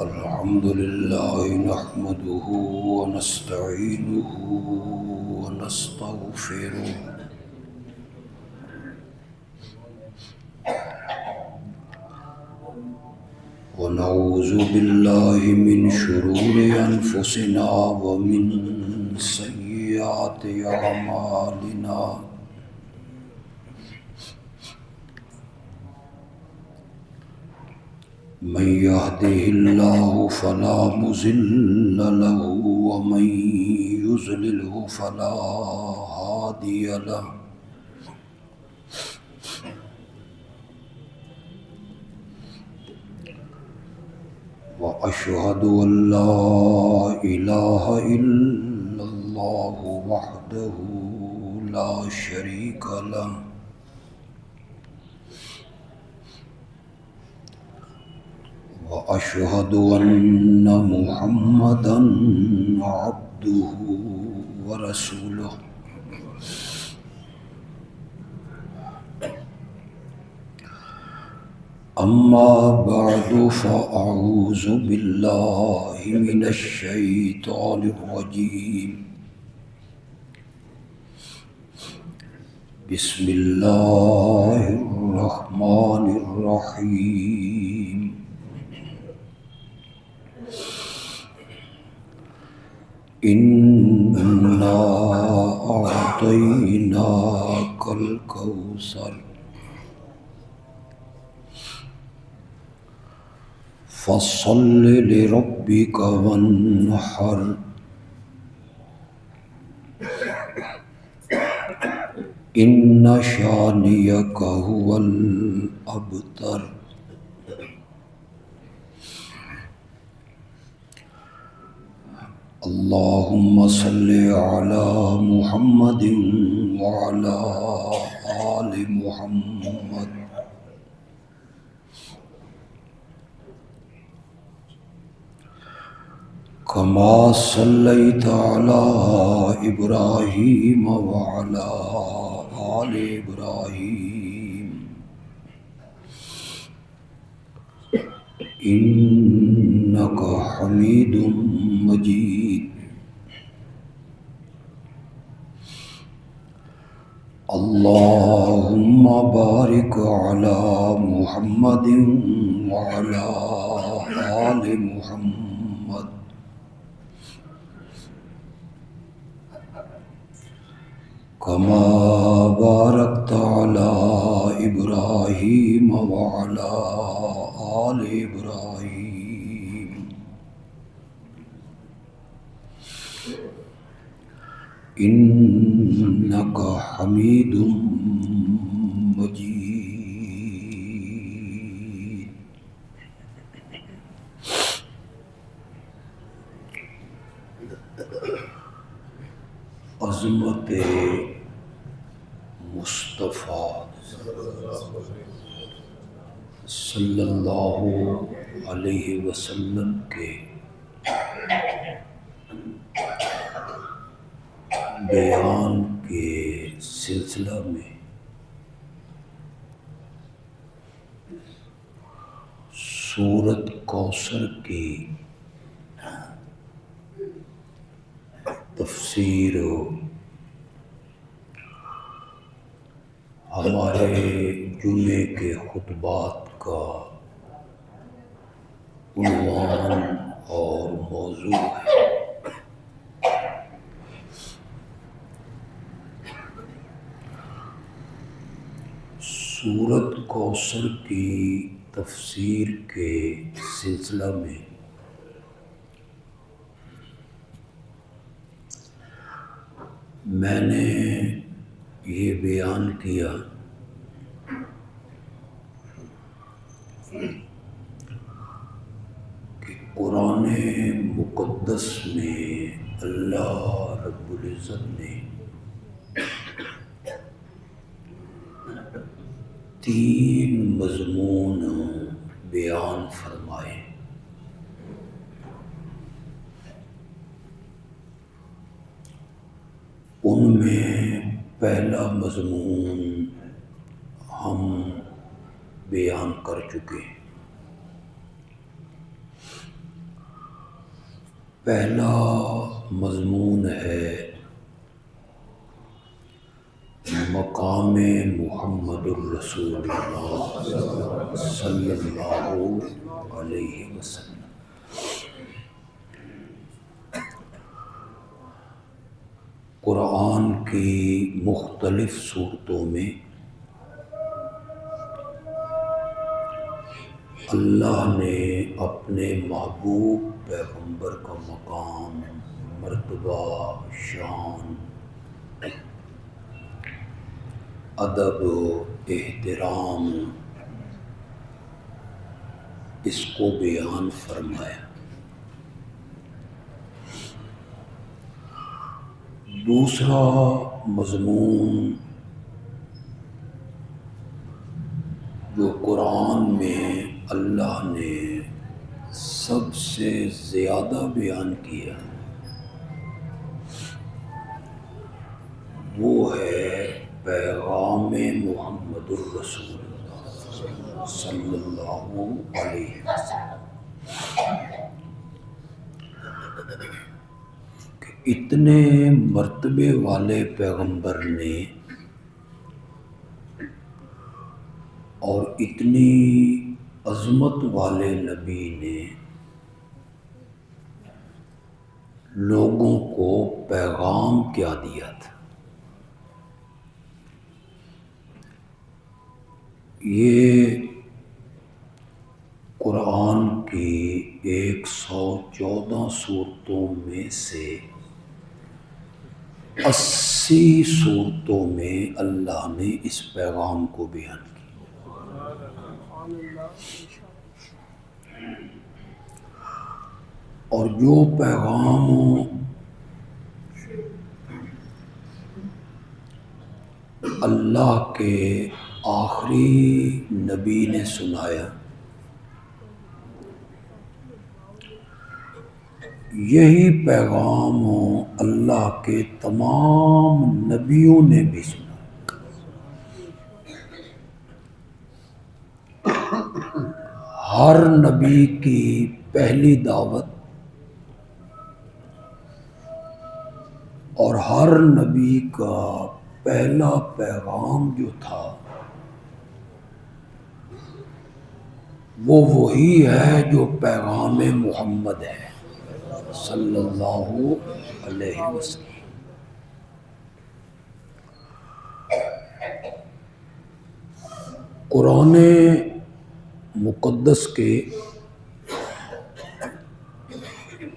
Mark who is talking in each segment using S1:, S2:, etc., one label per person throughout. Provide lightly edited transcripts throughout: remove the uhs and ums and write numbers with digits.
S1: الحمد لله نحمده ونستعينه ونستغفره ونعوذ بالله من شرور أنفسنا ومن سيئات أعمالنا من يهده الله فلا مضل له ومن يضلله فلا هادي له وأشهد أن لا إله إلا الله وحده لا شريك له وأشهد أن محمدًا عبده ورسوله أما بعد فأعوذ بالله من الشيطان الرجيم بسم الله الرحمن الرحيم إنا أعطيناك الكوثر فصل لربك وانحر إن شانئك هو الأبتر اللهم صل على محمد وعلى آل محمد كما صليت على إبراهيم وعلى آل إبراهيم إنك حميد مجيد اللهم بارك على محمد وعلى آل محمد كما باركت على إبراهيم وعلى آل إبراهيم إنك حميد مجيد عظمت مصطفیٰ صلی اللہ علیہ وسلم کے بیان کے سلسلہ میں سورۃ کوثر کی تفسیر ہمارے جمعے کے خطبات کا عنوان اور موضوع ہے۔ سورۃ کوثر کی تفسیر کے سلسلہ میں میں نے یہ بیان کیا کہ قرآن مقدس میں اللہ رب العزت نے 3 مضمون بیان فرمائے۔ ان میں پہلا مضمون ہم بیان کر چکے ہیں۔ پہلا مضمون ہے مقام محمد الرسول اللہ صلی اللہ علیہ وسلم۔ قرآن کی مختلف صورتوں میں اللہ نے اپنے محبوب پیغمبر کا مقام، مرتبہ، شان، ادب و احترام اس کو بیان فرمایا۔ دوسرا مضمون جو قرآن میں اللہ نے سب سے زیادہ بیان کیا وہ ہے پیغام محمد الرسول اللہ صلی اللہ علیہ وسلم، کہ اتنے مرتبے والے پیغمبر نے اور اتنی عظمت والے نبی نے لوگوں کو پیغام کیا دیا تھا۔ یہ قرآن کی 114 صورتوں میں سے 80 صورتوں میں اللہ نے اس پیغام کو بیان کیا۔ اور جو پیغام اللہ کے آخری نبی نے سنایا، یہی پیغام اللہ کے تمام نبیوں نے بھی سنا۔ ہر نبی کی پہلی دعوت اور ہر نبی کا پہلا پیغام جو تھا وہ وہی ہے جو پیغام محمد ہے صلی اللہ علیہ وسلم۔ قرآن مقدس کے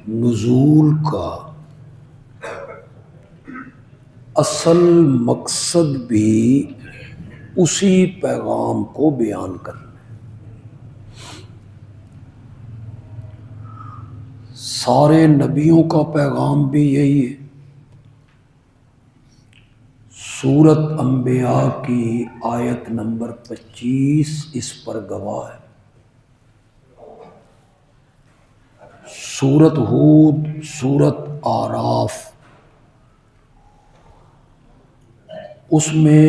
S1: نزول کا اصل مقصد بھی اسی پیغام کو بیان کرنا ہے۔ سارے نبیوں کا پیغام بھی یہی ہے۔ سورۃ انبیاء کی آیت نمبر 25 اس پر گواہ ہے۔ سورۃ ہود، سورۃ اعراف، اس میں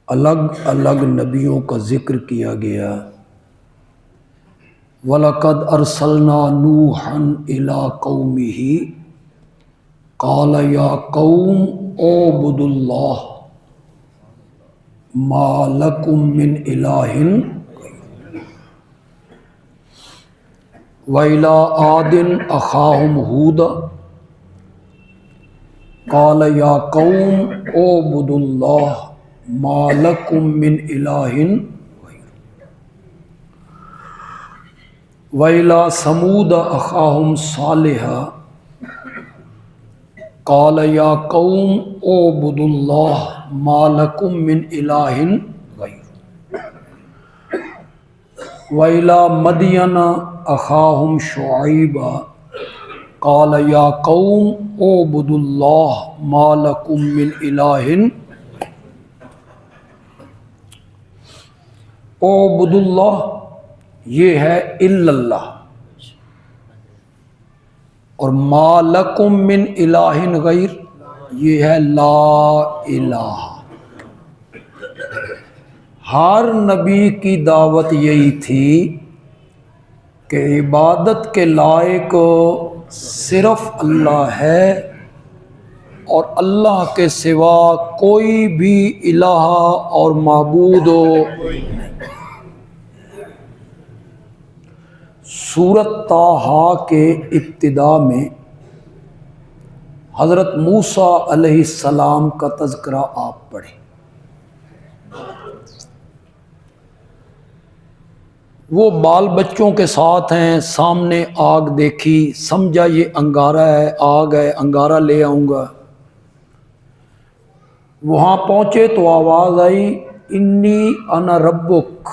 S1: الگ الگ نبیوں کا ذکر کیا گیا۔ وَلَقَدْ أَرْسَلْنَا نُوحًا إِلَىٰ قَوْمِهِ قَالَ يَا قَوْمِ اعْبُدُوا اللَّهَ مَا لَكُم مِّنْ إِلَٰهٍ غَيْرُهُ وَإِلَىٰ عَادٍ أَخَاهُمْ هُودًا قَالَ يَا قَوْمِ اعْبُدُوا اللَّهَ مَا لَكُم مِّنْ إِلَٰهٍ غَيْرُهُ وَإِلَىٰ ثَمُودَ أَخَاهُمْ صَالِحًا قال یا قوم اعبدوا اللہ ما لکم من الہ غیرہ وَإِلَىٰ مَدْيَنَ أَخَاهُمْ شُعَيْبًا قال یا قوم اعبدوا اللہ ما لکم من الہ اعبدوا اللہ، یہ ہے الا اللہ، اور ما لکم من الہ غیر یہ ہے لا الہ۔ ہر نبی کی دعوت یہی تھی کہ عبادت کے لائق صرف اللہ ہے اور اللہ کے سوا کوئی بھی الہ اور معبود سورۃ طٰہٰ کے ابتدا میں حضرت موسیٰ علیہ السلام کا تذکرہ آپ پڑھیں۔ وہ بال بچوں کے ساتھ ہیں، سامنے آگ دیکھی، سمجھا یہ انگارہ ہے، آگ ہے، انگارہ لے آؤں گا۔ وہاں پہنچے تو آواز آئی انی انا ربک،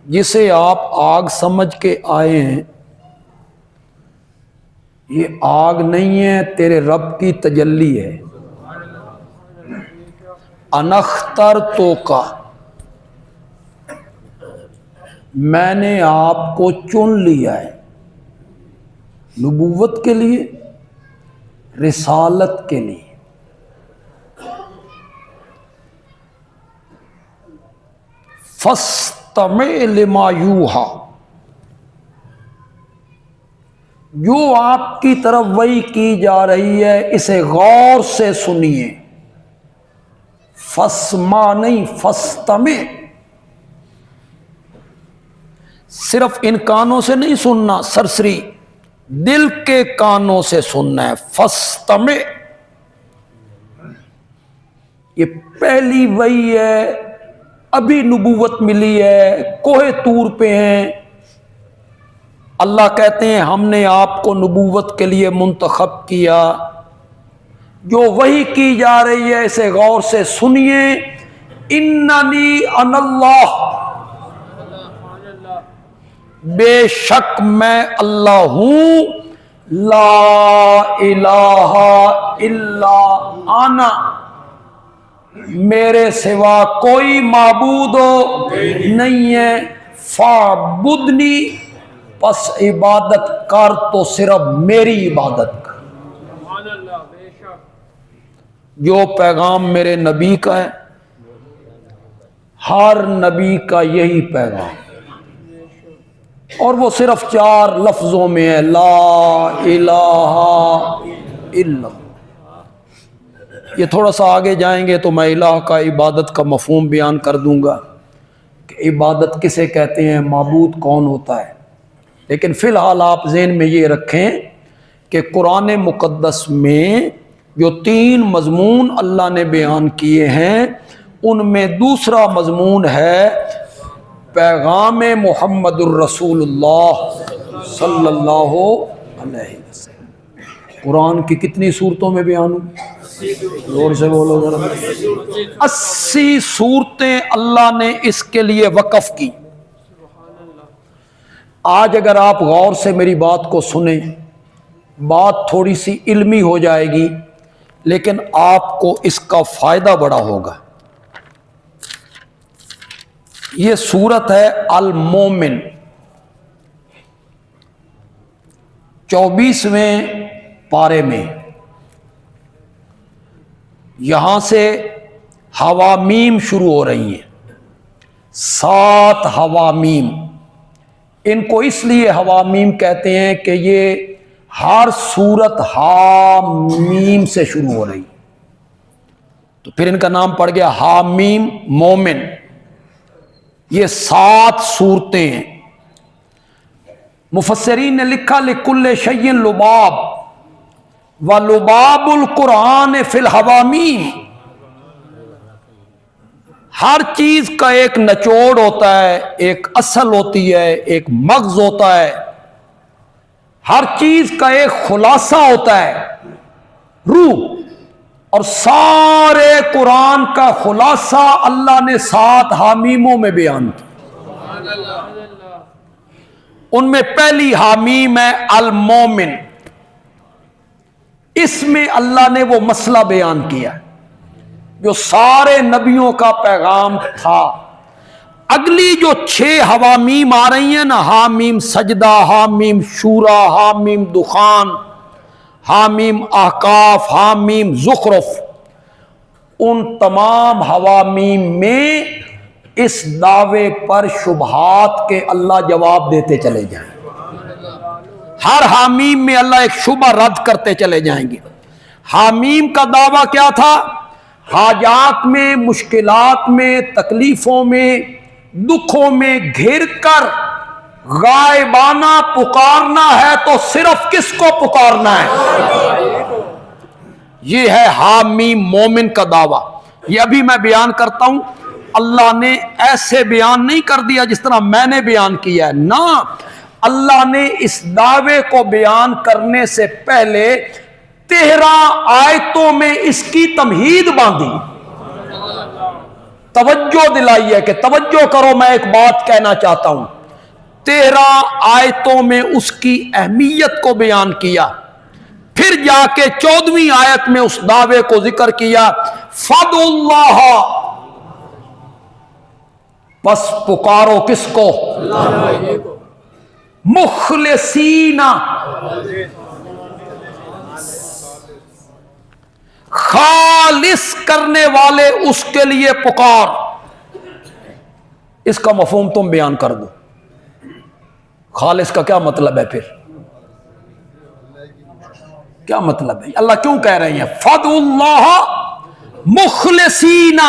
S1: جسے آپ آگ سمجھ کے آئے ہیں یہ آگ نہیں ہے، تیرے رب کی تجلی ہے۔ انا اخترتک، میں نے آپ کو چن لیا ہے، نبوت کے لیے، رسالت کے لیے۔ فاستمع لما یوحیٰ، جو آپ کی طرف وحی کی جا رہی ہے اسے غور سے سنیے۔ فاسمع نہیں، فاستمع، صرف ان کانوں سے نہیں سننا سرسری، دل کے کانوں سے سننا ہے۔ فاستمع، یہ پہلی وحی ہے، ابھی نبوت ملی ہے، کوہ طور پہ ہیں، اللہ کہتے ہیں ہم نے آپ کو نبوت کے لیے منتخب کیا۔ جو وحی کی جا رہی ہے اسے غور سے سنیے۔ اننی انا اللہ، بے شک میں اللہ ہوں، لا الہ الا انا، میرے سوا کوئی معبود نہیں ہے، فاعبدنی، پس عبادت کر تو صرف میری عبادت کر۔ جو پیغام میرے نبی کا ہے، ہر نبی کا یہی پیغام، اور وہ صرف 4 لفظوں میں ہے، لا الہ الا اللہ۔ یہ تھوڑا سا آگے جائیں گے تو میں الہ کا، عبادت کا مفہوم بیان کر دوں گا کہ عبادت کسے کہتے ہیں، معبود کون ہوتا ہے۔ لیکن فی الحال آپ ذہن میں یہ رکھیں کہ قرآن مقدس میں جو 3 مضمون اللہ نے بیان کیے ہیں ان میں دوسرا مضمون ہے پیغام محمد الرسول اللہ صلی اللہ علیہ وسلم۔ قرآن کی کتنی صورتوں میں بیان ہوئی؟ زور سے بولو ذرا۔ 80 صورتیں اللہ نے اس کے لیے وقف کی۔ آج اگر آپ غور سے میری بات کو سنیں، بات تھوڑی سی علمی ہو جائے گی لیکن آپ کو اس کا فائدہ بڑا ہوگا۔ یہ سورت ہے المومن، 24ویں پارے میں۔ یہاں سے حوامیم شروع ہو رہی ہیں، 7 حوامیم۔ ان کو اس لیے حوامیم کہتے ہیں کہ یہ ہر سورت حامیم سے شروع ہو رہی، تو پھر ان کا نام پڑ گیا حامیم مومن۔ یہ 7 صورتیں ہیں۔ مفسرین نے لکھا لکل شیء لباب ولباب القرآن فی الحوامیم، ہر چیز کا ایک نچوڑ ہوتا ہے، ایک اصل ہوتی ہے، ایک مغز ہوتا ہے، ہر چیز کا ایک خلاصہ ہوتا ہے، روح، اور سارے قرآن کا خلاصہ اللہ نے 7 حامیموں میں بیان کیا۔ ان میں پہلی حامیم ہے المومن، اس میں اللہ نے وہ مسئلہ بیان کیا جو سارے نبیوں کا پیغام تھا۔ اگلی جو 6 حوامیم آ رہی ہیں نا، حامیم سجدہ، حامیم شورا، حامیم دخان، حامیم احقاف، حامیم زخرف، ان تمام حوامیم میں اس دعوے پر شبہات کے اللہ جواب دیتے چلے جائیں. ہر حامیم میں اللہ ایک شبہ رد کرتے چلے جائیں گے. حامیم کا دعویٰ کیا تھا؟ حاجات میں، مشکلات میں، تکلیفوں میں، دکھوں میں گھر کر غائبانہ پکارنا ہے تو صرف کس کو پکارنا ہے؟ یہ ہے حامیم مومن کا دعویٰ. یہ ابھی میں بیان کرتا ہوں، اللہ نے ایسے بیان نہیں کر دیا جس طرح میں نے بیان کیا ہے، نہ، اللہ نے اس دعوے کو بیان کرنے سے پہلے 13 آیتوں میں اس کی تمہید باندھی، توجہ دلائی ہے کہ توجہ کرو، میں ایک بات کہنا چاہتا ہوں. 13 آیتوں میں اس کی اہمیت کو بیان کیا، پھر جا کے 14ویں آیت میں اس دعوے کو ذکر کیا. فَادْعُوا اللَّهَ، بس پکارو کس کو؟ مخلصین، خالص کرنے والے اس کے لیے پکار. اس کا مفہوم تم بیان کر دو. خالص کا کیا مطلب ہے؟ پھر کیا مطلب ہے؟ اللہ کیوں کہہ رہے ہیں فَادْعُوا اللَّهَ مخلصین،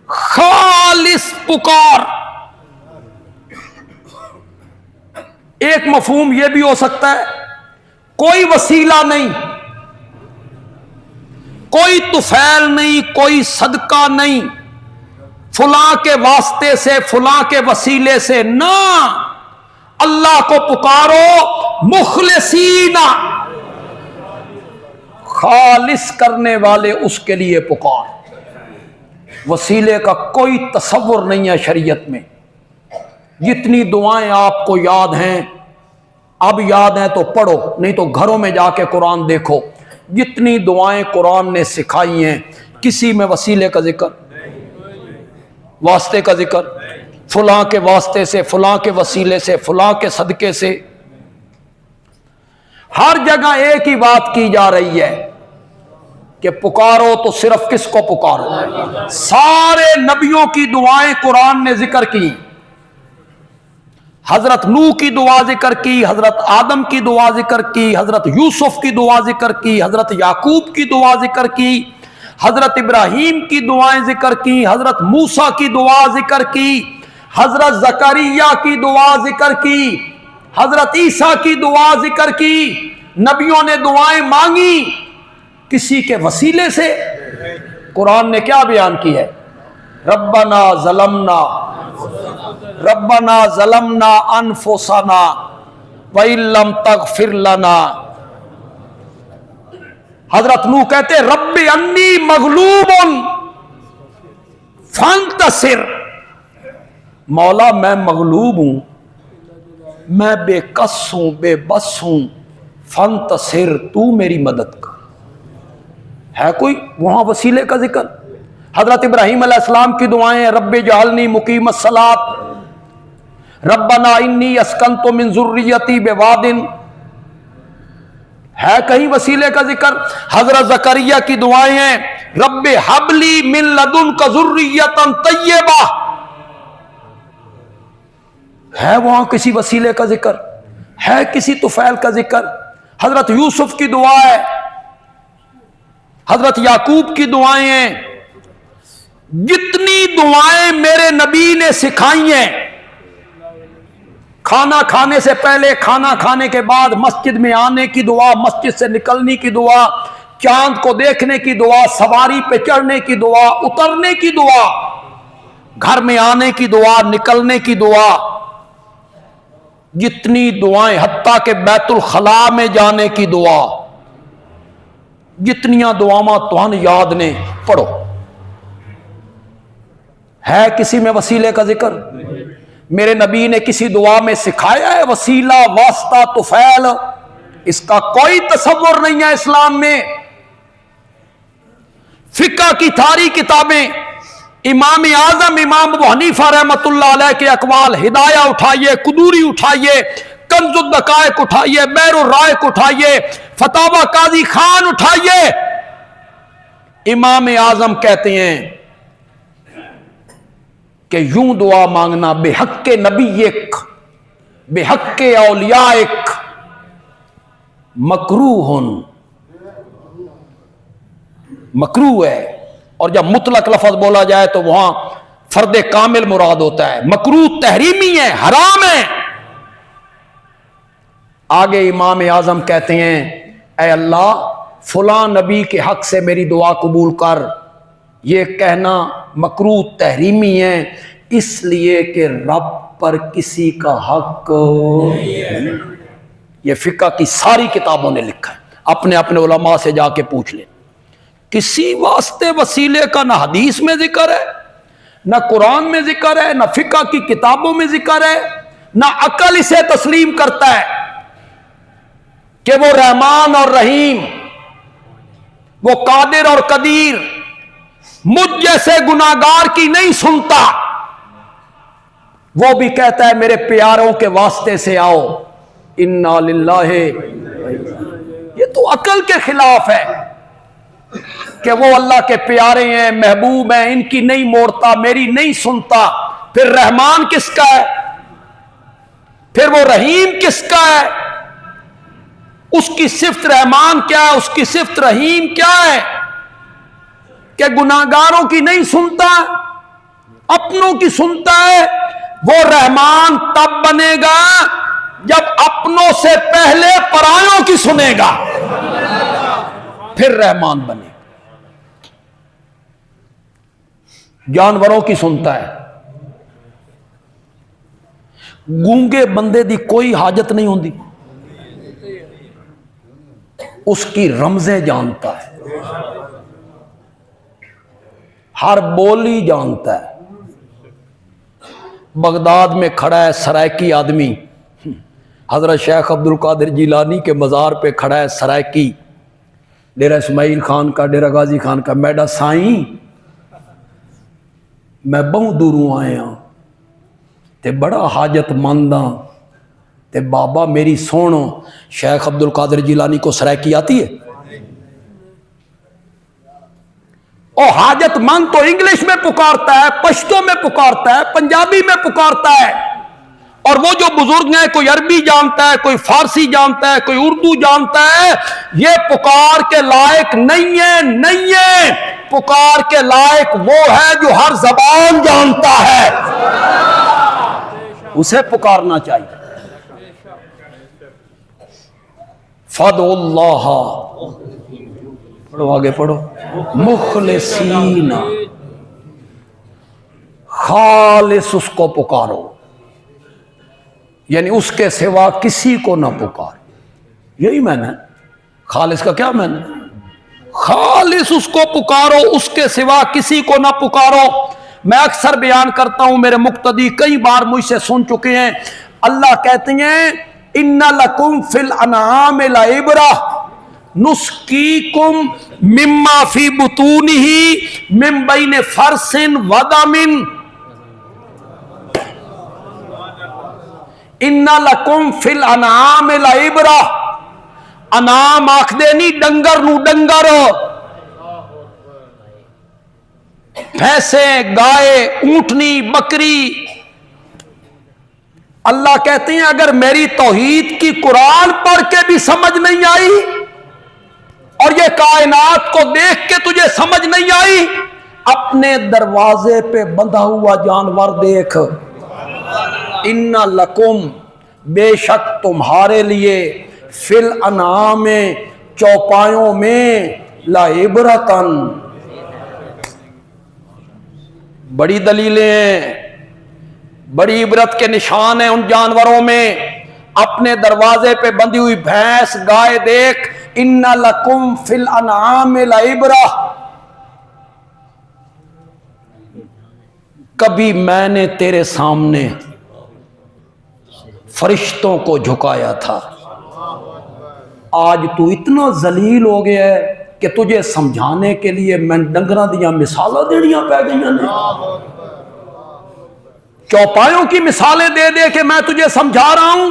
S1: خالص پکار. ایک مفہوم یہ بھی ہو سکتا ہے کوئی وسیلہ نہیں، کوئی طفیل نہیں، کوئی صدقہ نہیں، فلاں کے واسطے سے، فلاں کے وسیلے سے، نہ، اللہ کو پکارو مخلصین، خالص کرنے والے اس کے لیے پکار. وسیلے کا کوئی تصور نہیں ہے شریعت میں. جتنی دعائیں آپ کو یاد ہیں، اب یاد ہیں تو پڑھو، نہیں تو گھروں میں جا کے قرآن دیکھو. جتنی دعائیں قرآن نے سکھائی ہیں، کسی میں وسیلے کا ذکر، واسطے کا ذکر، فلاں کے واسطے سے، فلاں کے وسیلے سے، فلاں کے صدقے سے. ہر جگہ ایک ہی بات کی جا رہی ہے کہ پکارو تو صرف کس کو پکارو. سارے نبیوں کی دعائیں قرآن نے ذکر کی. حضرت نوح کی دعا ذکر کی، حضرت آدم کی دعا ذکر کی، حضرت یوسف کی دعا ذکر کی، حضرت یعقوب کی دعا ذکر کی، حضرت ابراہیم کی دعائیں ذکر کی، حضرت موسیٰ کی دعا ذکر کی، حضرت زکریا کی دعا ذکر کی، حضرت عیسیٰ کی دعا ذکر کی. نبیوں نے دعائیں مانگی کسی کے وسیلے سے. قرآن نے کیا بیان کی ہے؟ ربنا ظلمنا انفسنا وَإِن لَّمْ تَغْفِرْ لَنَا. حضرت نوح کہتے رب انی مغلوب فانتصر، مولا میں مغلوب ہوں، میں بے کس ہوں، بے بس ہوں، فانتصر، تو میری مدد کر. ہے کوئی وہاں وسیلے کا ذکر؟ حضرت ابراہیم علیہ السلام کی دعائیں رب اجعلنی مقیم الصلاۃ، ربنا انی اسکنت من ذریتی بواد، ہے کہیں وسیلے کا ذکر؟ حضرت زکریا کی دعائیں ہیں رب ہب لی من لدنک ذریۃ طیبہ، ہے وہاں کسی وسیلے کا ذکر؟ ہے کسی طفیل کا ذکر؟ حضرت یوسف کی دعا ہے، حضرت یعقوب کی دعائیں ہیں. جتنی دعائیں میرے نبی نے سکھائی ہیں، کھانا کھانے سے پہلے، کھانا کھانے کے بعد، مسجد میں آنے کی دعا، مسجد سے نکلنے کی دعا، چاند کو دیکھنے کی دعا، سواری پہ چڑھنے کی دعا، اترنے کی دعا، گھر میں آنے کی دعا، نکلنے کی دعا، جتنی دعائیں، حتیٰ کہ بیت الخلاء میں جانے کی دعا، جتنیاں دعاواں توہن یاد نے، پڑھو. ہے کسی میں وسیلے کا ذکر؟ میرے نبی نے کسی دعا میں سکھایا ہے وسیلہ، واسطہ، طفیل؟ اس کا کوئی تصور نہیں ہے اسلام میں. فقہ کی ساری کتابیں، امام اعظم امام ابو حنیفہ رحمۃ اللہ علیہ کے اقوال، ہدایہ اٹھائیے، قدوری اٹھائیے، کنز الدقائق اٹھائیے، بحر الرائق اٹھائیے، فتاوی قاضی خان اٹھائیے، امام اعظم کہتے ہیں کہ یوں دعا مانگنا بحق نبیک بحق اولیائک مکروہ مکروہ ہے، اور جب مطلق لفظ بولا جائے تو وہاں فرد کامل مراد ہوتا ہے، مکروہ تحریمی ہے، حرام ہے۔ آگے امام اعظم کہتے ہیں اے اللہ فلاں نبی کے حق سے میری دعا قبول کر، یہ کہنا مکروہ تحریمی ہے اس لیے کہ رب پر کسی کا حق نہیں۔ یہ فقہ کی ساری کتابوں نے لکھا ہے، اپنے اپنے علماء سے جا کے پوچھ لیں، کسی واسطے وسیلے کا نہ حدیث میں ذکر ہے، نہ قرآن میں ذکر ہے، نہ فقہ کی کتابوں میں ذکر ہے، نہ عقل اسے تسلیم کرتا ہے کہ وہ رحمان اور رحیم، وہ قادر اور قدیر مجھ جیسے گناہگار کی نہیں سنتا۔ وہ بھی کہتا ہے میرے پیاروں کے واسطے سے آؤ، انا للہ، یہ تو عقل کے خلاف ہے کہ وہ اللہ کے پیارے ہیں، محبوب ہیں، ان کی نہیں موڑتا، میری نہیں سنتا۔ پھر رحمان کس کا ہے؟ پھر وہ رحیم کس کا ہے؟ اس کی صفت رحمان کیا ہے؟ اس کی صفت رحیم کیا ہے کہ گناہگاروں کی نہیں سنتا، اپنوں کی سنتا ہے؟ وہ رحمان تب بنے گا جب اپنوں سے پہلے پرایوں کی سنے گا، پھر رحمان بنے گا۔ جانوروں کی سنتا ہے، گونگے بندے دی کوئی حاجت نہیں ہوندی، اس کی رمزیں جانتا ہے، ہر بولی جانتا ہے۔ بغداد میں کھڑا ہے سرائکی آدمی، حضرت شیخ عبد القادر جیلانی کے مزار پہ کھڑا ہے سرائکی، ڈیرہ اسماعیل خان کا، ڈیرہ غازی خان کا، میڈا سائیں میں بہت دوروں آئے ہاں تے بڑا حاجت مانداں تے بابا میری سونو۔ شیخ عبد القادر جیلانی کو سرائکی آتی ہے؟ اور حاجت مند تو انگلش میں پکارتا ہے، پشتو میں پکارتا ہے، پنجابی میں پکارتا ہے، اور وہ جو بزرگ ہیں کوئی عربی جانتا ہے، کوئی فارسی جانتا ہے، کوئی اردو جانتا ہے، یہ پکار کے لائق نہیں ہے، نہیں ہے۔ پکار کے لائق وہ ہے جو ہر زبان جانتا ہے، اسے پکارنا چاہیے۔ فَادْعُوا اللَّهَ، پڑھو آگے پڑھو، مخلصین، خالص اس کو پکارو، یعنی اس کے سوا کسی کو نہ پکار۔ یہی معنی ہے خالص کا، کیا معنی ہے؟ خالص اس کو پکارو، اس کے سوا کسی کو نہ پکارو۔ میں اکثر بیان کرتا ہوں، میرے مقتدی کئی بار مجھ سے سن چکے ہیں، اللہ کہتے ہیں ان لکم فی الانعام لعبرہ نسقیکم مما فی بطونہ من بین فرث ودم ان لکم فی الانعام لعبرہ۔ انعام آکھ دے نہیں ڈنگر نو ڈنگر، بھینسے، گائے، اونٹنی، بکری۔ اللہ کہتے ہیں اگر میری توحید کی قرآن پڑھ کے بھی سمجھ نہیں آئی اور یہ کائنات کو دیکھ کے تجھے سمجھ نہیں آئی، اپنے دروازے پہ بندھا ہوا جانور دیکھ، ان لکم، بے شک تمہارے لیے، فی الانعام، چوپایوں میں، لعبرۃ، بڑی دلیلیں ہیں، بڑی عبرت کے نشان ہیں ان جانوروں میں۔ اپنے دروازے پہ بندھی ہوئی بھینس، گائے دیکھ، ان لکم فی الانعام لعبرہ۔ کبھی میں نے تیرے سامنے فرشتوں کو جھکایا تھا، آج تو اتنا ذلیل ہو گیا ہے کہ تجھے سمجھانے کے لیے میں ڈنگراں دیاں مثالیں دینیاں پہ گئیاں نے، چوپایوں کی مثالیں دے دے کہ میں تجھے سمجھا رہا ہوں۔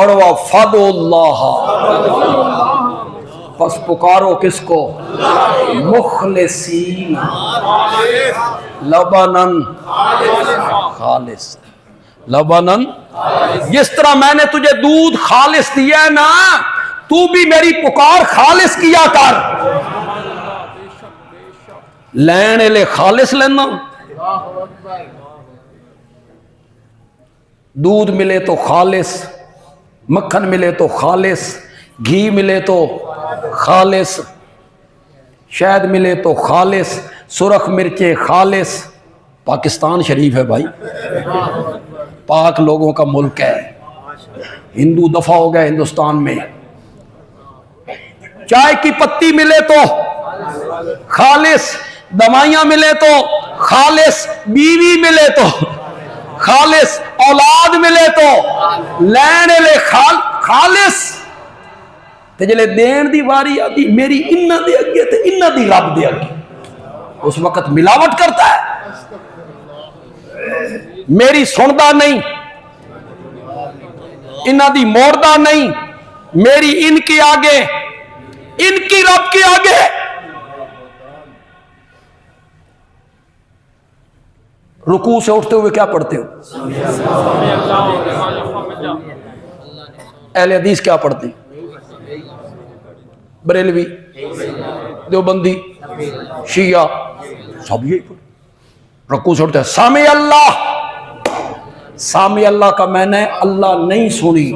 S1: پڑھو فدعوا اللہ، پس پکارو کس کو؟ مخلصین لبنن خالص، لبنن، جس طرح میں نے تجھے دودھ خالص دیا ہے نا، تو بھی میری پکار خالص کیا کر۔ لینے لے خالص لینا، دودھ ملے تو خالص، مکھن ملے تو خالص، گھی ملے تو خالص، شہد ملے تو خالص، سرخ مرچیں خالص۔ پاکستان شریف ہے بھائی، پاک لوگوں کا ملک ہے، ہندو دفع ہو گئے ہندوستان میں۔ چائے کی پتی ملے تو خالص، دوائیاں ملے تو خالص، بیوی ملے تو خالص، اولاد ملے تو لینے لے خالص۔ تے جلے دین دی واری آتی میری انہ دے اگے تے انہ دی رب دے اگے، اس وقت ملاوٹ کرتا ہے، میری سندا نہیں، انہ دی موڑدا نہیں، میری ان کے آگے، ان کی رب کے آگے۔ رکوع سے اٹھتے ہوئے کیا پڑھتے ہو؟ اہل حدیث کیا پڑھتے ہیں؟ بریلوی، دیوبندی، شیعہ، سب یہی پڑھتے۔ رکوع سے اٹھتے ہیں سامع اللہ، سامع اللہ کا میں نے اللہ نہیں سنی،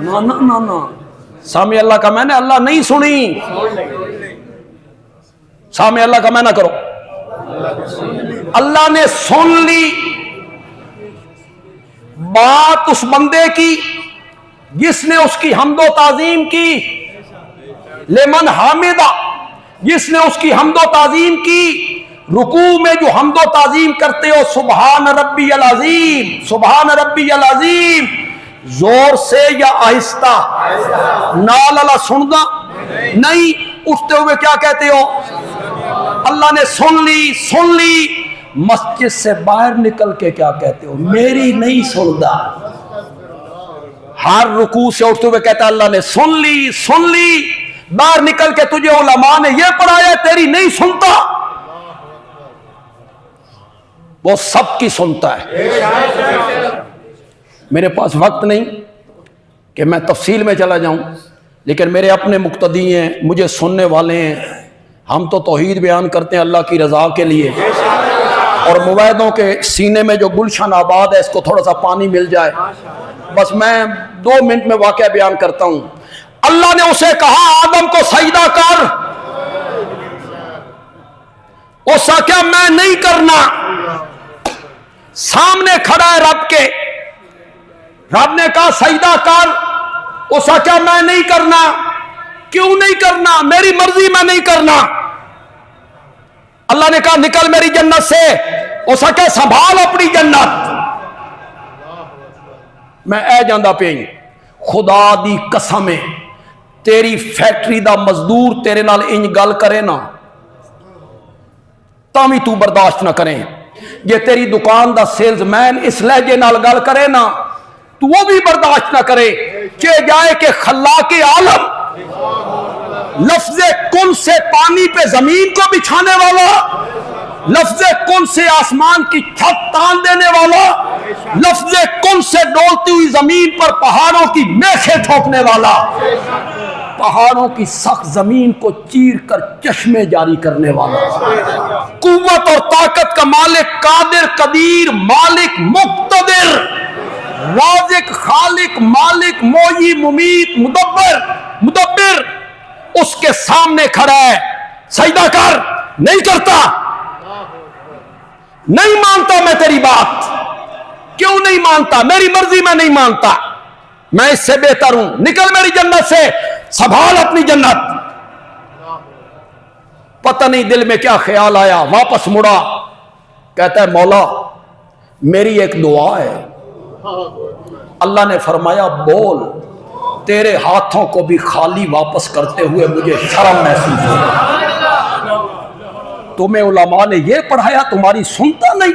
S1: نا نا نا نا، سامع اللہ کا میں نے اللہ نہیں سنی، سامع اللہ کا میں نہ کرو، اللہ نے سن لی بات اس بندے کی جس نے اس کی حمد و تعظیم کی، لمن حامدہ، جس نے اس کی حمد و تعظیم کی۔ رکوع میں جو حمد و تعظیم کرتے ہو سبحان ربی العظیم، سبحان ربی العظیم، زور سے یا آہستہ؟ نال اللہ سننا نہیں، اٹھتے ہوئے کیا کہتے ہو؟ اللہ نے سن لی، سن لی۔ مسجد سے باہر نکل کے کیا کہتے ہو؟ میری نہیں سندا۔ ہر رکوع سے اٹھتے ہوئے کہتا اللہ نے سن لی، سن لی۔ باہر نکل کے تجھے علماء نے یہ پڑھایا تیری نہیں سنتا، وہ سب کی سنتا ہے۔ میرے پاس وقت نہیں کہ میں تفصیل میں چلا جاؤں، لیکن میرے اپنے مقتدی ہیں، مجھے سننے والے ہیں، ہم تو توحید بیان کرتے ہیں اللہ کی رضا کے لیے، اور موحدوں کے سینے میں جو گلشن آباد ہے اس کو تھوڑا سا پانی مل جائے۔ بس میں 2 منٹ میں واقعہ بیان کرتا ہوں۔ اللہ نے اسے کہا آدم کو سجدہ کر، اس کا کیا میں نہیں کرنا، سامنے کھڑا ہے رب کے، رب نے کہا سجدہ کر، اس کا کیا میں نہیں کرنا، کیوں نہیں کرنا، میری مرضی میں نہیں کرنا۔ اللہ نے کہا نکل میری جنت سے، اس کا کیا سنبھال اپنی جنت۔ میں اے جاندہ پہ خدا دی قسم ہے، تیری فیکٹری دا مزدور تیرے نال انج گل کرے نا تاوی تو برداشت نہ کریں، یہ تیری دکان دا سیلز مین اس لہجے نال گل کرے نا تو وہ بھی برداشت نہ کرے۔ کہ جائے کہ خلاق عالم لفظ کن سے پانی پہ زمین کو بچھانے والا، لفظ کن سے آسمان کی چھت تان دینے والا، لفظ کن سے ڈولتی ہوئی زمین پر پہاڑوں کی میخیں ٹھوکنے والا، پہاڑوں کی سخت زمین کو چیر کر چشمے جاری کرنے والا، قوت اور طاقت کا مالک، قادر، قدیر، مالک، مقتدر، رازق، خالق، مالک، محیی، ممیت، مدبر، اس کے سامنے کھڑا ہے، سجدہ کر، نہیں کرتا، نہیں مانتا میں تیری بات۔ کیوں نہیں مانتا؟ میری مرضی میں نہیں مانتا، میں اس سے بہتر ہوں، نکل میری جنت سے، سنبھال اپنی جنت۔ پتہ نہیں دل میں کیا خیال آیا، واپس مڑا، کہتا ہے مولا میری ایک دعا ہے۔ اللہ نے فرمایا بول، تیرے ہاتھوں کو بھی خالی واپس کرتے ہوئے مجھے شرم محسوس ہو۔ تمہیں علماء نے یہ پڑھایا، تمہاری سنتا نہیں؟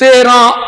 S1: 13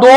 S1: 2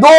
S1: 2,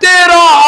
S1: 13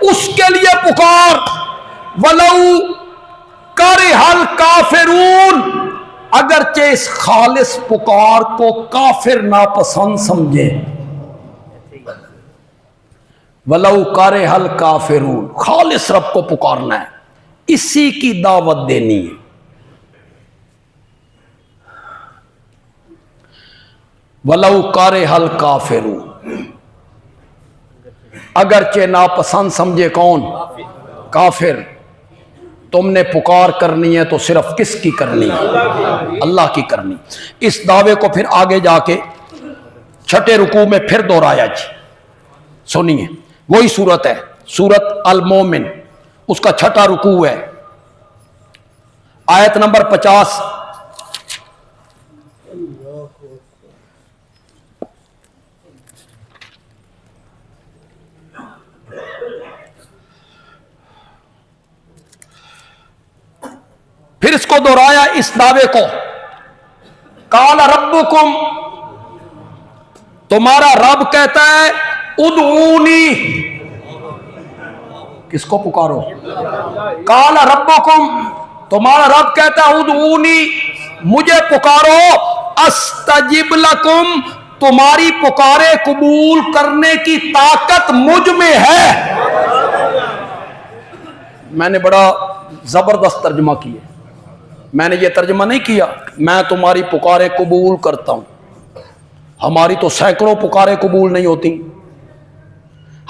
S1: اس کے لیے پکار، ولو کرہل کافرون، اگرچہ اس خالص پکار کو کافر ناپسند سمجھے، ولو کرہل کافرون، خالص رب کو پکارنا ہے، اسی کی دعوت دینی ہے۔ ولو کرہل کافرون، اگرچہ ناپسند سمجھے کون؟ کافر۔ تم نے پکار کرنی ہے تو صرف کس کی کرنی ہے؟ اللہ کی کرنی۔ اس دعوے کو پھر آگے جا کے چھٹے رکوع میں پھر دہرایا جی، سنیے، وہی سورت ہے، سورت المومن، اس کا چھٹا رکوع ہے، آیت نمبر 50۔ پھر اس کو دہرایا اس دعوے کو، قال ربکم، تمہارا رب کہتا ہے ادعونی، کس کو پکارو؟ قال ربکم، تمہارا رب کہتا ہے ادعونی، مجھے پکارو، استجب لکم، تمہاری پکارے قبول کرنے کی طاقت مجھ میں ہے۔ میں نے بڑا زبردست ترجمہ کیا، میں نے یہ ترجمہ نہیں کیا میں تمہاری پکارے قبول کرتا ہوں، ہماری تو سینکڑوں پکارے قبول نہیں ہوتی،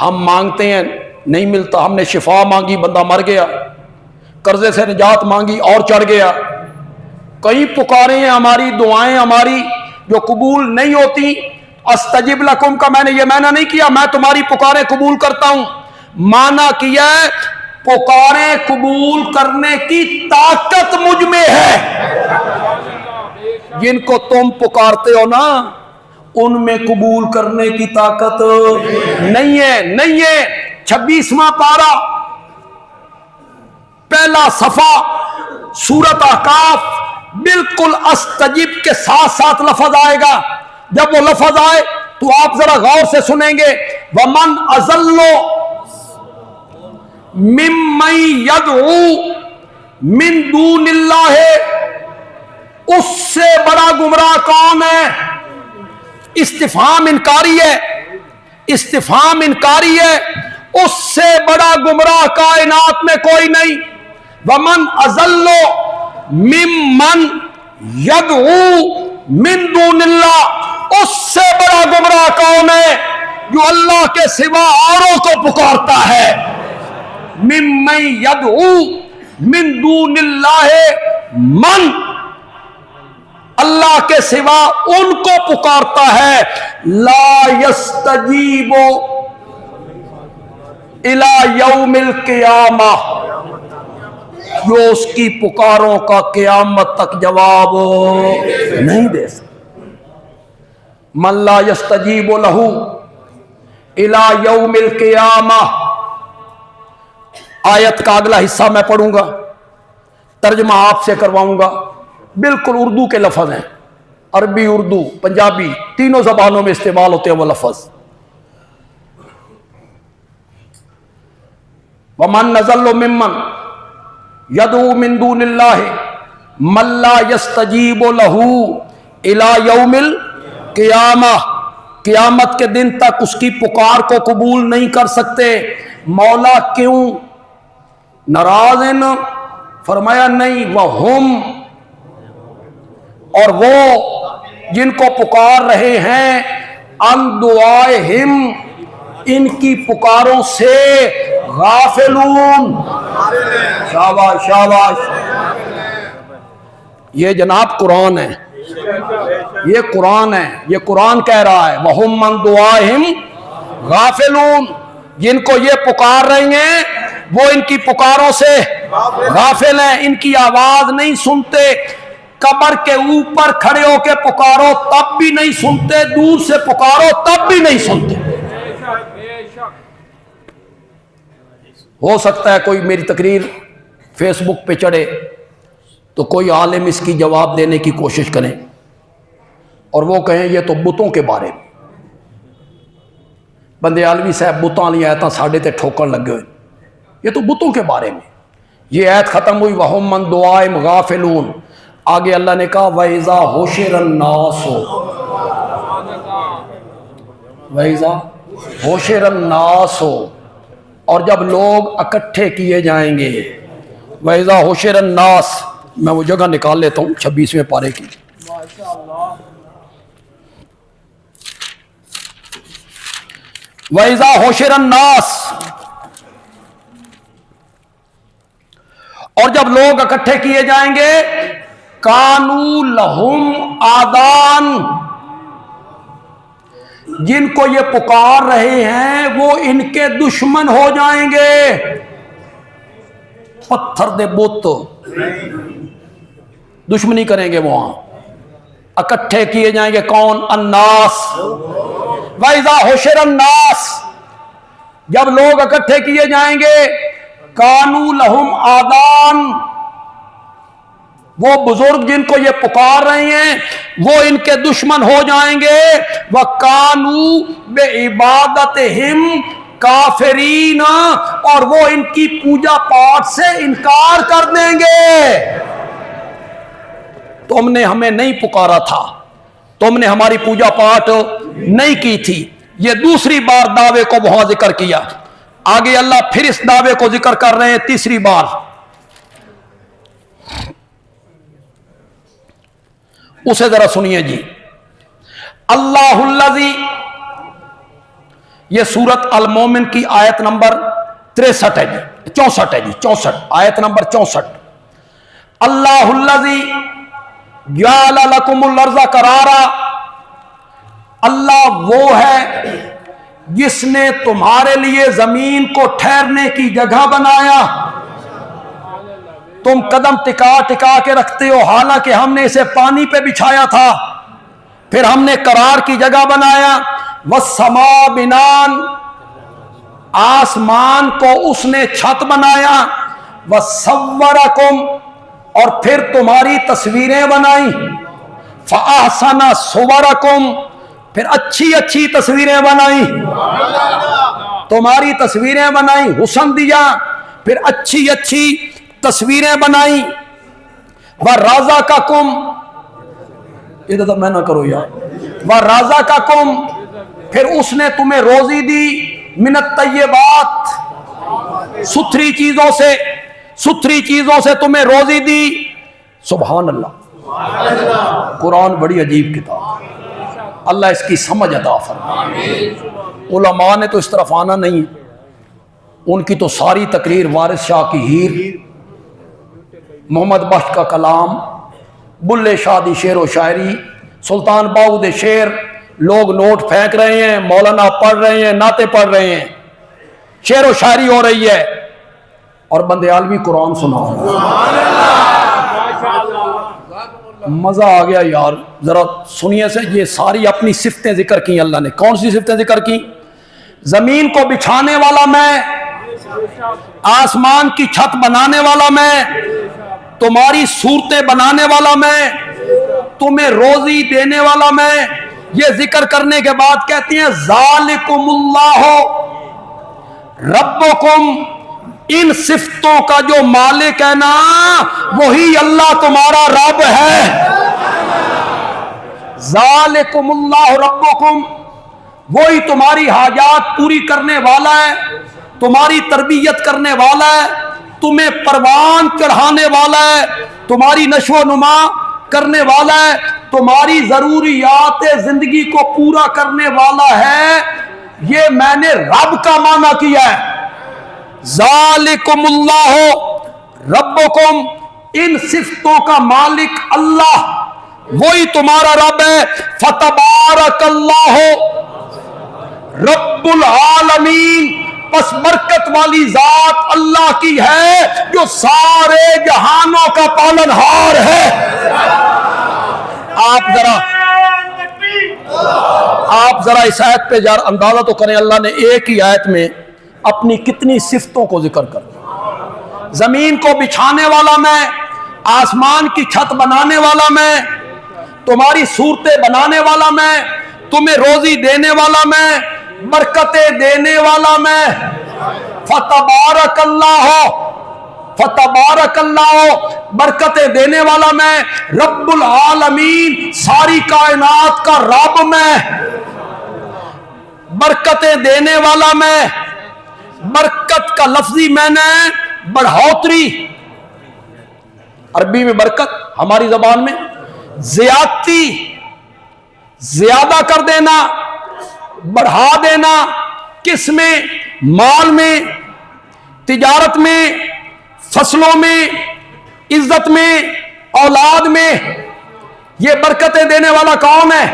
S1: ہم مانگتے ہیں نہیں ملتا، ہم نے شفا مانگی بندہ مر گیا، قرضے سے نجات مانگی اور چڑھ گیا، کئی پکارے ہیں ہماری، دعائیں ہماری جو قبول نہیں ہوتی۔ استجب لکم کا میں نے یہ معنی نہیں کیا میں تمہاری پکارے قبول کرتا ہوں، معنی کیا ہے پکارے قبول کرنے کی طاقت مجھ میں ہے، جن کو تم پکارتے ہو نا ان میں قبول کرنے کی طاقت نہیں ہے، نہیں ہے۔ 26واں پارہ، پہلا صفحہ، سورۃ احقاف، بالکل استجب کے ساتھ ساتھ لفظ آئے گا، جب وہ لفظ آئے تو آپ ذرا غور سے سنیں گے، وَمَنْ أَضَلُّ مِمَّن يَدْعُو مِن دُونِ اللَّهِ، اس سے بڑا گمراہ کون ہے؟ استفہام انکاری ہے، استفہام انکاری ہے، اس سے بڑا گمراہ کائنات میں کوئی نہیں۔ وَمَنْ أَضَلُّ مِمَّن يَدْعُو مِن دُونِ اللَّهِ، اس سے بڑا گمراہ کون ہے جو اللہ کے سوا اوروں کو پکارتا ہے۔ مِمَّن يَدْعُو مِن دُونِ اللَّهِ، من اللہ کے سوا ان کو پکارتا ہے، لا یستجیب الی یوم القیامہ، جو اس کی پکاروں کا قیامت تک جواب نہیں دے سکتا۔ من لا یستجیب لہ الی یوم القیامہ، آیت کا اگلا حصہ میں پڑھوں گا، ترجمہ آپ سے کرواؤں گا، بالکل اردو کے لفظ ہیں، عربی، اردو، پنجابی، تینوں زبانوں میں استعمال ہوتے ہیں وہ لفظ۔ وَمَن نَزَلُّ مِمَّن يَدْعُو مِن دُونِ اللَّهِ مَن لَّا يَسْتَجِيبُ لَهُ إِلَى يَوْمِ الْقِيَامَةِ، قیامت کے دن تک اس کی پکار کو قبول نہیں کر سکتے۔ مولا کیوں ناراض ہیں؟ فرمایا نہیں، وَهُمْ، اور وہ جن کو پکار رہے ہیں، ان دعائہم، ان کی پکاروں سے، غافلون، شاباش شاباش، یہ جناب قرآن ہے، یہ قرآن ہے، یہ قرآن کہہ رہا ہے، وَهُمْ مَن دُعَائِهِمْ غَافِلُونَ، جن کو یہ پکار رہے ہیں وہ ان کی پکاروں سے غافل ہیں، ان کی آواز نہیں سنتے، قبر کے اوپر کھڑے ہو کے پکارو تب بھی نہیں سنتے، دور سے پکارو تب بھی نہیں سنتے۔ ہو سکتا ہے کوئی میری تقریر فیس بک پہ چڑھے تو کوئی عالم اس کی جواب دینے کی کوشش کریں اور وہ کہیں یہ تو بتوں کے بارے میں، بندے عالمی صاحب بتوں والی آیتاں ساڈے تے ٹھوکن لگے ہوئے، یہ تو بتوں کے بارے میں. یہ آیت ختم ہوئی وَهُمْ مَنْ دُعَائِهِمْ غَافِلُونَ. آگے اللہ نے کہا وَإِذَا حُشِرَ النَّاسُ وَإِذَا حُشِرَ النَّاسُ، اور جب لوگ اکٹھے کیے جائیں گے. وَإِذَا حُشِرَ النَّاسُ، میں وہ جگہ نکال لیتا ہوں 26ویں پارے کی. وَإِذَا حُشِرَ النَّاسُ، اور جب لوگ اکٹھے کیے جائیں گے کانوا لہم آذان، جن کو یہ پکار رہے ہیں وہ ان کے دشمن ہو جائیں گے. پتھر دے بت دشمنی کریں گے وہاں. اکٹھے کیے جائیں گے کون؟ الناس. وَإِذَا حُشِرَ النَّاسُ، جب لوگ اکٹھے کیے جائیں گے کانوا لہم آذان، وہ بزرگ جن کو یہ پکار رہے ہیں وہ ان کے دشمن ہو جائیں گے. وَكَانُوا بِعِبَادَتِهِمْ کافرین، اور وہ ان کی پوجا پاٹ سے انکار کر دیں گے. تم نے ہمیں نہیں پکارا تھا، تم نے ہماری پوجا پاٹ نہیں کی تھی. یہ دوسری بار دعوے کو وہاں ذکر کیا. آگے اللہ پھر اس دعوے کو ذکر کر رہے ہیں تیسری بار. اسے ذرا سنیے جی. اللہ الذی، یہ سورت المومن کی آیت نمبر 63 ہے جی، 64 ہے جی، 64 آیت نمبر 64. اللہ الذی جعل لکم الارض قرارا، اللہ وہ ہے جس نے تمہارے لیے زمین کو ٹھہرنے کی جگہ بنایا. تم قدم ٹکا ٹکا کے رکھتے ہو، حالانکہ ہم نے اسے پانی پہ بچھایا تھا، پھر ہم نے قرار کی جگہ بنایا. والسماء بنان، آسمان کو اس نے چھت بنایا. وصورکم، اور پھر تمہاری تصویریں بنائی. فاحسن صورکم، پھر اچھی اچھی تصویریں بنائی. تمہاری تصویریں بنائی، حسن دیا، پھر اچھی اچھی تصویریں بنائی. وَرَزَقَكُمْ، ادھر تو میں نہ کرو یار. وَرَزَقَكُمْ، پھر اس نے تمہیں روزی دی. من الطیبات، ستھری چیزوں سے تمہیں روزی دی. سبحان اللہ. قرآن بڑی عجیب کتاب، اللہ اس کی سمجھ عطا فرمائے. علماء نے تو اس طرف آنا نہیں، ان کی تو ساری تقریر وارث شاہ کی ہیر، محمد بخش کا کلام، بلے شاہ دی شعر و شاعری، سلطان باؤ دے شعر، لوگ نوٹ پھینک رہے ہیں، مولانا پڑھ رہے ہیں، نعتیں پڑھ رہے ہیں، شعر و شاعری ہو رہی ہے، اور بندے عالمی قرآن سنا رہا ہے. مزہ آ گیا یار. ذرا سنیے سے، یہ ساری اپنی صفتیں ذکر کی اللہ نے. کون سی صفتیں ذکر کی؟ زمین کو بچھانے والا میں، آسمان کی چھت بنانے والا میں، تمہاری صورتیں بنانے والا میں، تمہیں روزی دینے والا میں. یہ ذکر کرنے کے بعد کہتی ہیں ذالکم اللہ ربکم، ان صفتوں کا جو مالک ہے نا وہی اللہ تمہارا رب ہے. ذالکم اللہ ربکم، وہی تمہاری حاجات پوری کرنے والا ہے، تمہاری تربیت کرنے والا ہے، تمہیں پروان چڑھانے والا ہے، تمہاری نشو و نما کرنے والا ہے، تمہاری ضروریات زندگی کو پورا کرنے والا ہے. یہ میں نے رب کا معنی کیا ہے. ذالکم اللہ ربکم، ان صفتوں کا مالک اللہ، وہی تمہارا رب ہے. فتبارک اللہ رب العالمین، پس برکت والی ذات اللہ کی ہے جو سارے جہانوں کا پالنہار ہے. آپ ذرا اس آیت پہ اندازہ تو کریں، اللہ نے ایک ہی آیت میں اپنی کتنی صفتوں کو ذکر کر. زمین کو بچھانے والا میں، آسمان کی چھت بنانے والا میں، تمہاری صورتیں بنانے والا میں، تمہیں روزی دینے والا میں، برکتیں دینے والا میں. فتبارک اللہ، برکتیں دینے والا میں، رب العالمین، ساری کائنات کا رب میں، برکتیں دینے والا میں۔ برکت کا لفظی معنی بڑھوتری، عربی میں برکت، ہماری زبان میں زیادتی، زیادہ کر دینا، بڑھا دینا۔ کس میں؟ مال میں، تجارت میں، فصلوں میں، عزت میں، اولاد میں۔ یہ برکتیں دینے والا کون ہے؟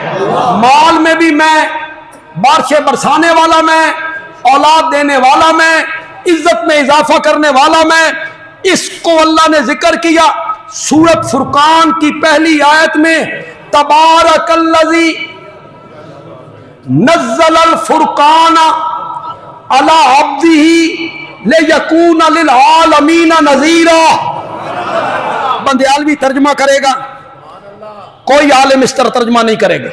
S1: مال میں بھی میں، بارشیں برسانے والا میں، اولاد دینے والا میں، عزت میں اضافہ کرنے والا میں۔ اس کو اللہ نے ذکر کیا سورۃ فرقان کی پہلی آیت میں، تبارک الذی نزل الفرقان علی عبدہ لیکون للعالمین نذیرا۔ بندیالوی ترجمہ کرے گا، کوئی عالم اس طرح ترجمہ نہیں کرے گا،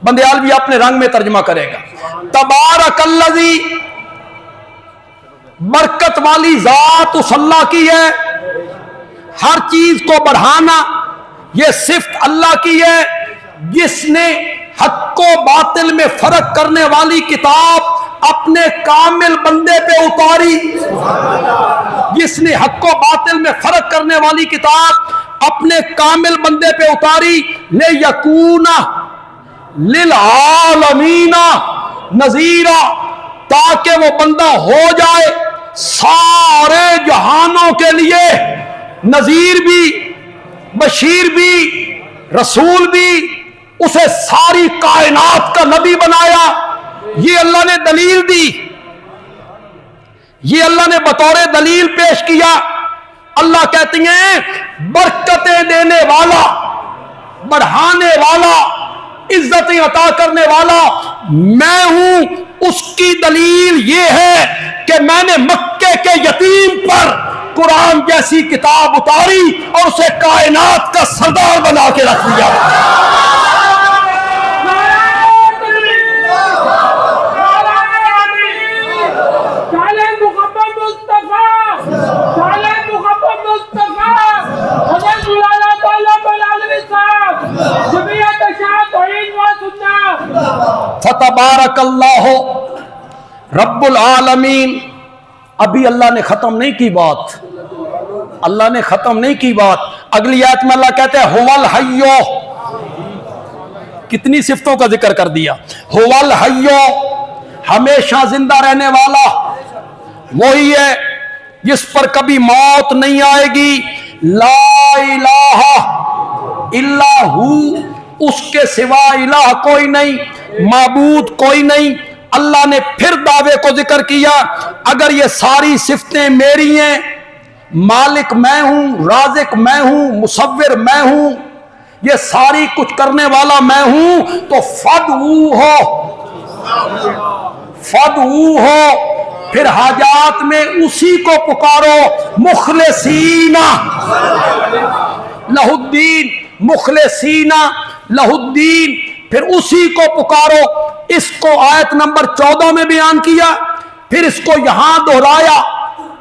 S1: بندیالوی اپنے رنگ میں ترجمہ کرے گا۔ تبارک الذی، برکت والی ذات اس اللہ کی ہے، ہر چیز کو بڑھانا یہ صفت اللہ کی ہے، جس نے حق و باطل میں فرق کرنے والی کتاب اپنے کامل بندے پہ اتاری، جس نے حق و باطل میں فرق کرنے والی کتاب اپنے کامل بندے پہ اتاری، لیکون للعالمین نذیرا، تاکہ وہ بندہ ہو جائے سارے جہانوں کے لیے نذیر بھی، بشیر بھی، رسول بھی۔ اسے ساری کائنات کا نبی بنایا۔ یہ اللہ نے دلیل دی، یہ اللہ نے بطور دلیل پیش کیا۔ اللہ کہتی ہیں برکتیں دینے والا، بڑھانے والا، عزتیں عطا کرنے والا میں ہوں۔ اس کی دلیل یہ ہے کہ میں نے مکے کے یتیم پر قرآن جیسی کتاب اتاری اور اسے کائنات کا سردار بنا کے رکھ دیا۔ فتبارک اللہ رب العالمین۔ ابھی اللہ نے ختم نہیں کی بات، اللہ نے ختم نہیں کی بات۔ اگلی آیت میں اللہ کہتے ہیں هو الحی، کتنی صفتوں کا ذکر کر دیا۔ هو الحی، ہمیشہ زندہ رہنے والا، وہی ہے جس پر کبھی موت نہیں آئے گی۔ لا الہ الا ہو، اس کے سوا الہ کوئی نہیں، معبود کوئی نہیں۔ اللہ نے پھر دعوے کو ذکر کیا، اگر یہ ساری صفتیں میری ہیں، مالک میں ہوں، رازق میں ہوں، مصور میں ہوں، یہ ساری کچھ کرنے والا میں ہوں، تو فدعوہ، پھر حاجات میں اسی کو پکارو، مخلصین لہ الدین، مخلصین لہ الدین، پھر اسی کو پکارو۔ اس کو آیت نمبر 14 میں بیان کیا، پھر اس کو یہاں دہرایا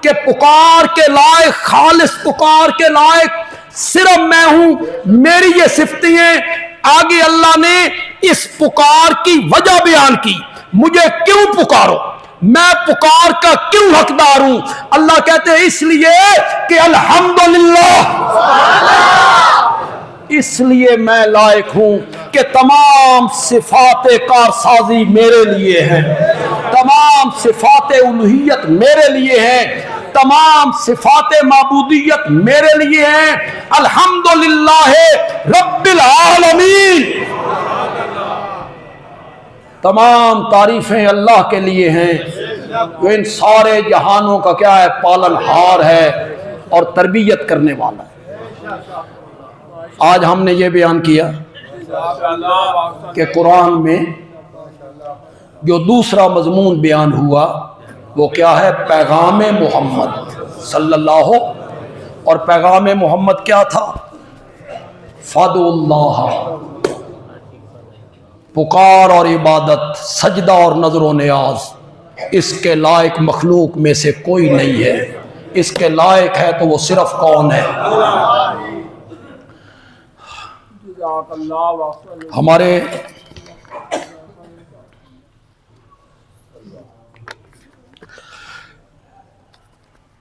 S1: کہ پکار کے لائق، خالص پکار کے لائق صرف میں ہوں، میری یہ صفتیں ہیں۔ آگے اللہ نے اس پکار کی وجہ بیان کی، مجھے کیوں پکارو، میں پکار کا کیوں حقدار ہوں۔ اللہ کہتے ہیں اس لیے کہ الحمدللہ، اس لیے میں لائق ہوں کہ تمام صفات کارسازی میرے لیے ہیں، تمام صفات الوہیت میرے لیے ہیں، تمام صفات معبودیت میرے لیے ہیں۔ الحمدللہ رب العالمین، تمام تعریفیں اللہ کے لیے ہیں جو ان سارے جہانوں کا کیا ہے، پالن ہار ہے اور تربیت کرنے والا ہے۔ آج ہم نے یہ بیان کیا کہ قرآن میں جو دوسرا مضمون بیان ہوا وہ کیا ہے، پیغام محمد صلی اللہ، اور پیغام محمد کیا تھا، فدعوا اللہ، پکار اور عبادت، سجدہ اور نظر و نیاز، اس کے لائق مخلوق میں سے کوئی نہیں ہے، اس کے لائق ہے تو وہ صرف کون ہے؟ ہمارے